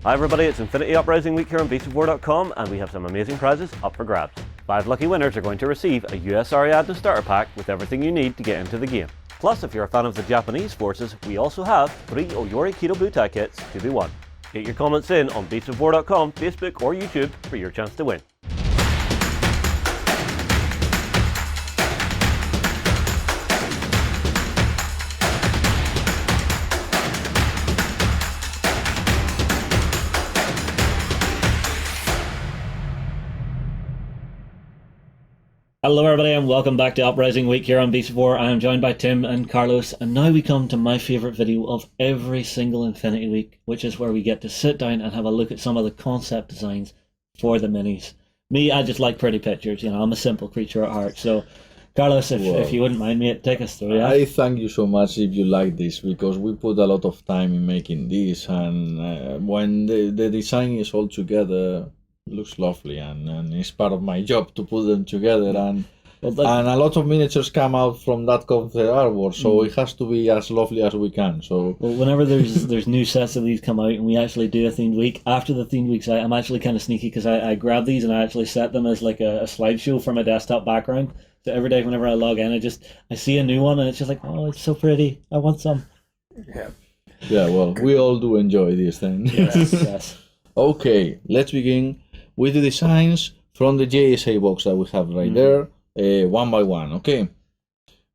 Hi everybody, it's Infinity Uprising Week here on beatsofwar.com, and we have some amazing prizes up for grabs. 5 lucky winners are going to receive a US Ariadne starter pack with everything you need to get into the game. Plus, if you're a fan of the Japanese forces, we also have 3 Oyori Keto Butai kits to be won. Get your comments in on beatsofwar.com, Facebook or YouTube for your chance to win. Hello everybody and welcome back to Uprising Week here on Beats of War. I am joined by Tim and Carlos, and now we come to my favourite video of every single Infinity Week, which is where we get to sit down and have a look at some of the concept designs for the minis. Me, I just like pretty pictures, you know, I'm a simple creature at heart. So Carlos, if you wouldn't mind, mate, take us through. Yeah? I thank you so much if you like this, because we put a lot of time in making this, and when the design is all together, looks lovely, and it's part of my job to put them together, and a lot of miniatures come out from that concept artwork, so it has to be as lovely as we can. So whenever there's new sets of these come out and we actually do a themed week, after the themed week's out, I'm actually kind of sneaky because I grab these and I actually set them as like a slideshow for my desktop background. So every day whenever I log in, I see a new one and it's just like, oh, it's so pretty, I want some. Yeah, well, we all do enjoy these things. Yes. Okay, let's begin with the designs from the JSA box that we have right there, one by one, okay?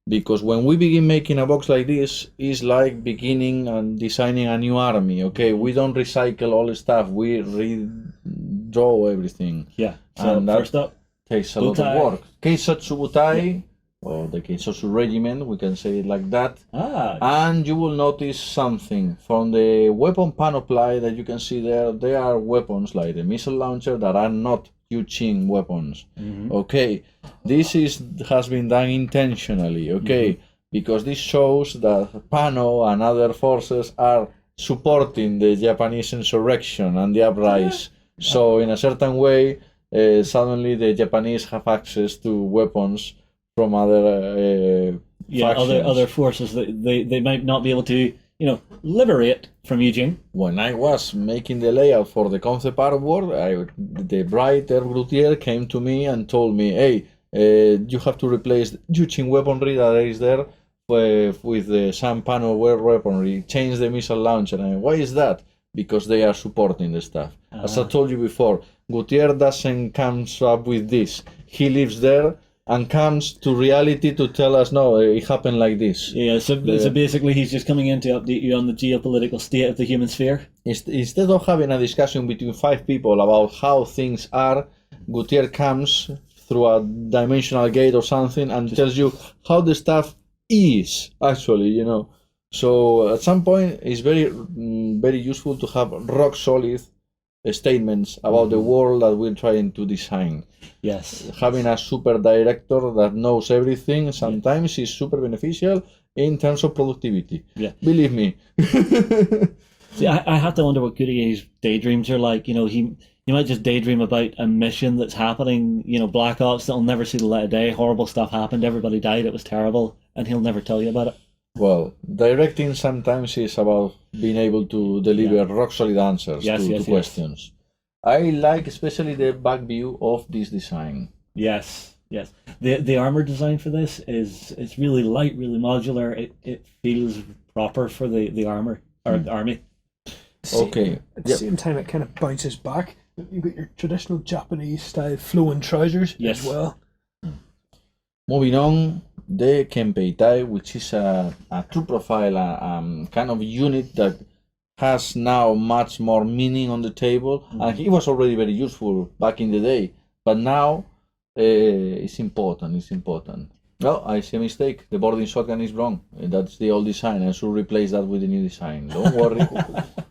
Because when we begin making a box like this, it's like beginning and designing a new army, okay? We don't recycle all the stuff, we redraw everything. Yeah, so and first up, takes a lot of work. Keisotsu Butai, or the Keisotsu regiment, we can say it like that. And you will notice something from the weapon panoply that you can see there. There are weapons like the missile launcher that are not Yuchin weapons. Okay, this has been done intentionally, okay, because this shows that Pano and other forces are supporting the Japanese insurrection and the uprising. So in a certain way, suddenly the Japanese have access to weapons from other other forces that they might not be able to, you know, liberate from Eugene. When I was making the layout for the concept artwork, the writer Grutier came to me and told me, hey, you have to replace Eugene weaponry that is there with some panel weaponry, change the missile launcher. And why is that? Because they are supporting the stuff. As I told you before, Gutier doesn't come up with this. He lives there and comes to reality to tell us, no, it happened like this. Yeah, so basically he's just coming in to update you on the geopolitical state of the human sphere. Instead of having a discussion between 5 people about how things are, Gutier comes through a dimensional gate or something and tells you how the stuff is, actually, you know. So at some point, it's very, very useful to have rock-solid statements about the world that we're trying to design. Yes. Having a super director that knows everything sometimes is super beneficial in terms of productivity. Yeah. Believe me. See, I have to wonder what Kurie's daydreams are like. You know, he might just daydream about a mission that's happening, you know, Black Ops that'll never see the light of day, horrible stuff happened, everybody died, it was terrible, and he'll never tell you about it. Well, directing sometimes is about being able to deliver rock-solid answers to questions. I like especially the back view of this design. Yes. The armor design for this it's really light, really modular. It feels proper for the armor or the army. Okay. At the same time, it kind of bounces back. You've got your traditional Japanese style flowing trousers as well. Moving on, the Kempeitai, which is a true profile, kind of unit that has now much more meaning on the table, and it was already very useful back in the day, but now it's important. No, I see a mistake. The boarding shotgun is wrong. That's the old design. I should replace that with the new design. Don't worry,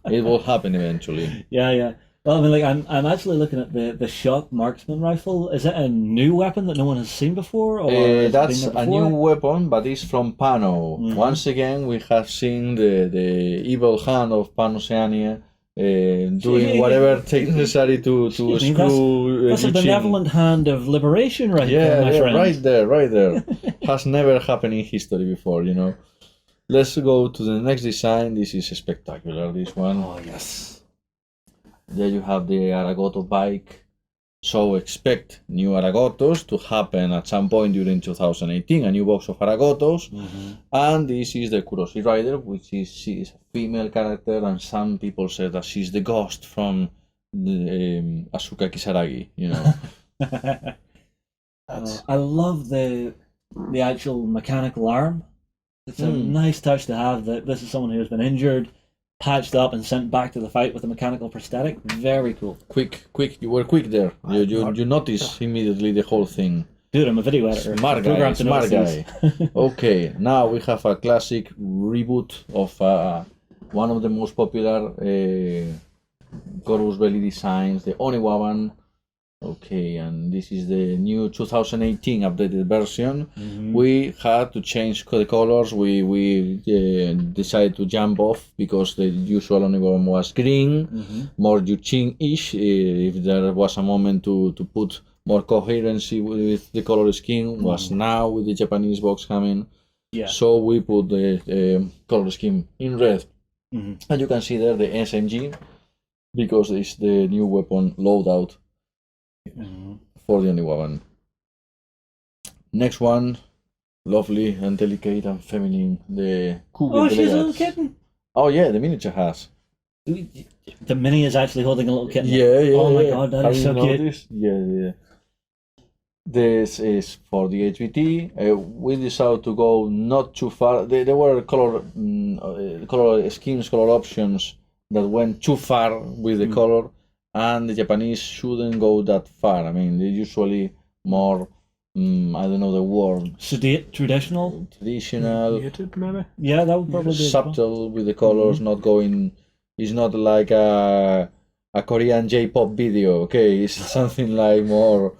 it will happen eventually. Yeah. Well, I mean, like I'm actually looking at the shock marksman rifle. Is it a new weapon that no one has seen before? Or that's a new weapon, but it's from Pano. Once again, we have seen the evil hand of Panoceania doing whatever takes necessary to screw. That's a benevolent hand of liberation, right there, my friend. Right there. Has never happened in history before, you know. Let's go to the next design. This is spectacular. This one. Oh yes. There you have the Aragoto bike. So expect new Aragotos to happen at some point during 2018, a new box of Aragotos. And this is the Kuroshi rider, which is she is a female character, and some people say that she's the ghost from the, Asuka Kisaragi, you know. I love the actual mechanical arm. It's a nice touch to have that this is someone who has been injured, patched up and sent back to the fight with a mechanical prosthetic. Very cool. Quick, you were quick there. You notice immediately the whole thing. Dude, I'm a video editor. Smart guy. Okay, now we have a classic reboot of one of the most popular Corvus Belli designs, the Oniwaban. Okay, and this is the new 2018 updated version. We had to change the colors. We decided to jump off because the usual Oniwaban was green, more Yuchin-ish. If there was a moment to put more coherency with the color scheme, was now with the Japanese box coming. Yeah. So we put the color scheme in red. And you can see there the SMG, because it's the new weapon loadout for the Oniwaban. Next one, lovely and delicate and feminine, the Kuge Delegates. She's a little kitten. Oh yeah, the miniature has. The mini is actually holding a little kitten. Yeah. Oh my god, that is so cute. Yeah. This is for the HVT. We decided to go not too far. There were color schemes, color options that went too far with the color, and the Japanese shouldn't go that far. I mean, they're usually more, I don't know the word. Sedate, traditional? Muted, maybe? Yeah, that would probably be subtle with the colors, not going. It's not like a Korean J-pop video, okay? It's something like more.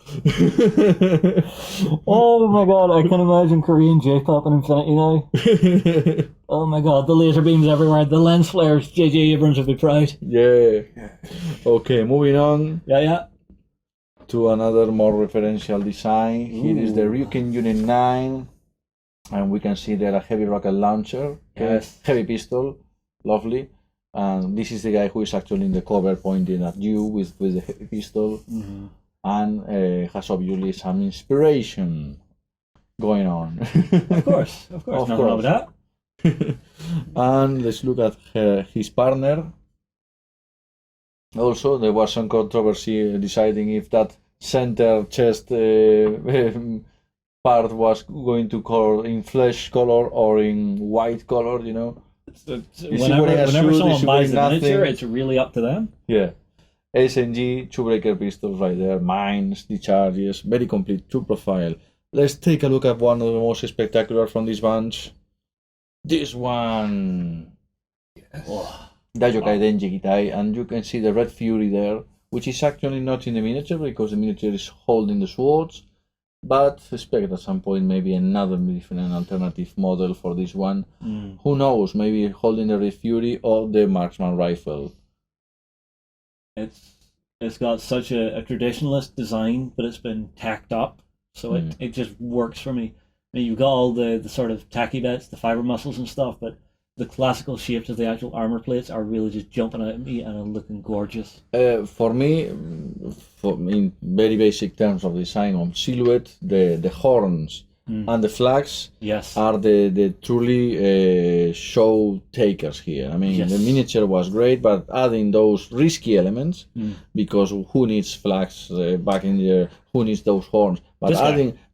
Oh my god, I can imagine Korean J-pop and Infinity now. Oh my god, the laser beams everywhere, the lens flares. J.J. Abrams would be proud. Yeah. Okay, moving on. Yeah. To another more referential design. Here is the Ryuken Unit-9, and we can see there a heavy rocket launcher. Yes. Heavy pistol, lovely. And this is the guy who is actually in the cover pointing at you with the heavy pistol, and has obviously some inspiration going on. Of course. Nothing wrong with that. And let's look at his partner. Also, there was some controversy deciding if that center chest part was going to color in flesh color or in white color, you know. Whenever someone buys the miniature, it's really up to them. Yeah. SMG, two breaker pistols right there, mines, discharges, very complete, true profile. Let's take a look at one of the most spectacular from this bunch. This one. Yes. Daiyokai Dengekitai, and you can see the Red Fury there, which is actually not in the miniature because the miniature is holding the swords. But expect at some point maybe another different alternative model for this one. Who knows? Maybe holding the Red Fury or the marksman rifle. It's got such a traditionalist design, but it's been tacked up, so it just works for me. I mean, you've got all the sort of tacky bits, the fiber muscles and stuff, but the classical shapes of the actual armor plates are really just jumping out at me and are looking gorgeous. For me, in very basic terms of design, on silhouette, the horns and the flags are the truly show takers here. I mean, the miniature was great, but adding those risky elements, because who needs flags back in there? Who needs those horns? But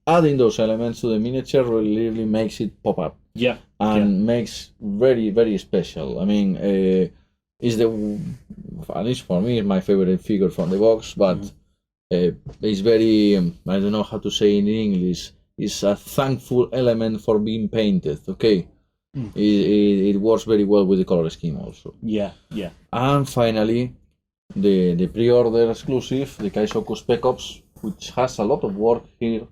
adding those elements to the miniature really makes it pop up. Yeah. And makes very, very special. I mean, is at least for me, my favorite figure from the box, but it's very, I don't know how to say in English, it's a thankful element for being painted, okay? It works very well with the color scheme also. Yeah. And finally, the pre-order exclusive, the Kaizoku Spec-Ops, which has a lot of work here.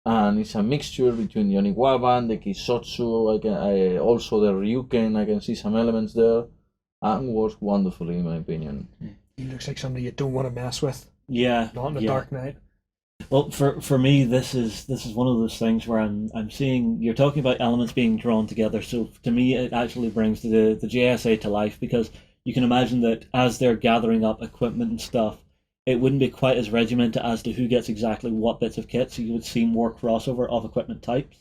And it's a mixture between the Oniwaban, the Keisotsu, also the Ryuken. I can see some elements there, and works wonderfully in my opinion. He looks like somebody you don't want to mess with. Yeah, not in the Dark Knight. Well, for me, this is one of those things where I'm seeing you're talking about elements being drawn together. So to me, it actually brings the JSA to life, because you can imagine that as they're gathering up equipment and stuff, it wouldn't be quite as regimented as to who gets exactly what bits of kit, so you would see more crossover of equipment types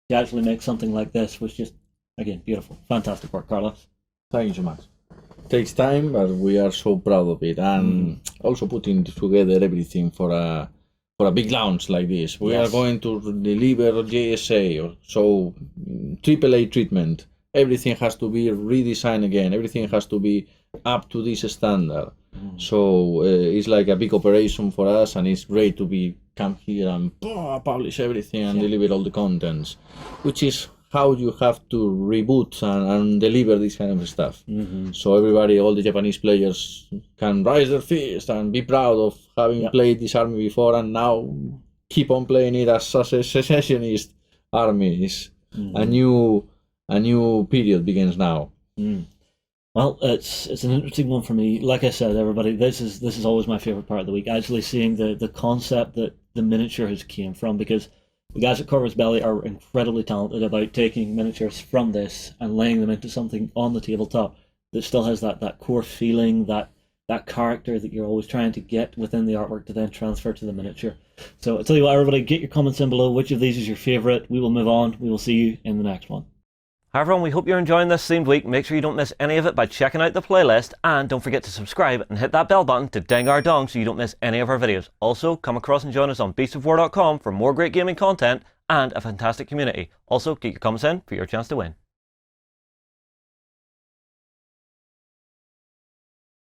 to actually make something like this, which just, again, beautiful. Fantastic work, Carlos. Thank you so much. Takes time, but we are so proud of it, and also putting together everything for a big launch like this. We are going to deliver JSA, or so AAA treatment. Everything has to be redesigned again. Everything has to be up to this standard. So it's like a big operation for us, and it's great to come here and publish everything and deliver all the contents, which is how you have to reboot and deliver this kind of stuff. So everybody, all the Japanese players, can raise their fist and be proud of having played this army before, and now keep on playing it as a secessionist army. A new period begins now. Well, it's an interesting one for me. Like I said, everybody, this is always my favorite part of the week. Actually seeing the concept that the miniature has came from, because the guys at Corvus Belli are incredibly talented about taking miniatures from this and laying them into something on the tabletop that still has that core feeling, that character that you're always trying to get within the artwork to then transfer to the miniature. So I'll tell you what, everybody, get your comments in below. Which of these is your favorite? We will move on. We will see you in the next one. Hi everyone, we hope you're enjoying this themed week. Make sure you don't miss any of it by checking out the playlist, and don't forget to subscribe and hit that bell button to ding our dong so you don't miss any of our videos. Also, come across and join us on beastsofwar.com for more great gaming content and a fantastic community. Also, get your comments in for your chance to win.